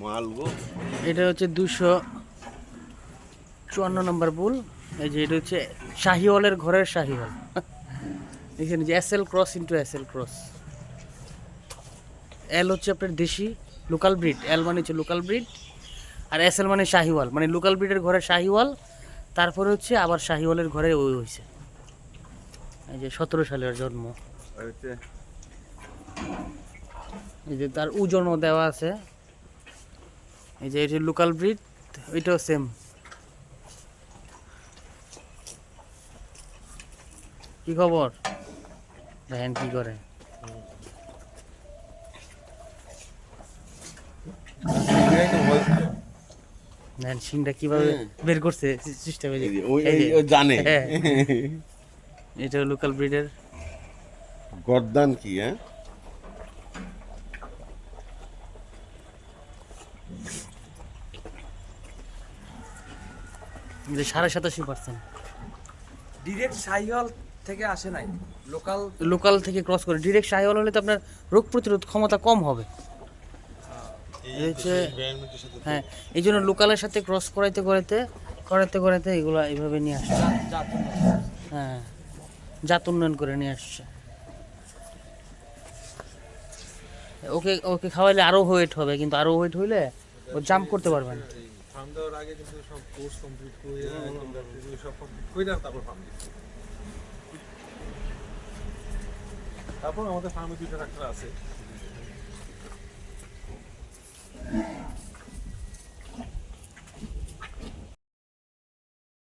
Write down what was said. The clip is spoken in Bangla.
মালগো এটা হচ্ছে 254 নম্বর বুল। এই যে এটা হচ্ছে শাহিওয়ালের ঘরের শাহিওয়াল। এখানে যে SL cross into SL cross. L হচ্ছে আপনার দেশি লোকাল ব্রিড, এল মানে হচ্ছে লোকাল ব্রিড, আর এসএল মানে শাহিওয়াল, মানে লোকাল ব্রিডের ঘরে শাহিওয়াল, তারপরে হচ্ছে আবার শাহিওয়ালের ঘরে ওই হয়েছে। এই যে 17 সালের জন্ম। হচ্ছে এই যে তার ওজনও দেওয়া আছে। এই যে এটা লোকাল ব্রিড, ওইটাও সেম। কি খবর? দেখেন কি করে। দেখেন শিংটা কিভাবে বের করছে সিস্টেমে। জানে এটা লোকাল ব্রিডের। গর্দান কি হ্যাঁ যে 87%। ডিরেক্ট শাহিওয়াল থেকে আসে নাই, লোকাল লোকাল থেকে ক্রস করে। ডিরেক্ট শাহিওয়াল হলে তো আপনার রোগ প্রতিরোধ ক্ষমতা কম হবে। এই হচ্ছে হ্যাঁ, এই জন্য লোকালের সাথে ক্রস করাইতে করাইতে করাইতে করাইতে এগুলো এইভাবে নিয়ে আসছে। হ্যাঁ, জাত উন্নয়ন করে নিয়ে আসছে। ওকে ওকে খাওয়াইলে আরো ওয়েট হবে, কিন্তু আরো ওয়েট হইলে ও জাম্প করতে পারবে না। ফার্ম দেওয়ার আগে কিন্তু সব কোর্স কমপ্লিট করে সব কমপ্লিট করে তারপর ফার্ম দিচ্ছি। তারপর আমাদের ফার্মে 2টা ট্রাক্টর আছে।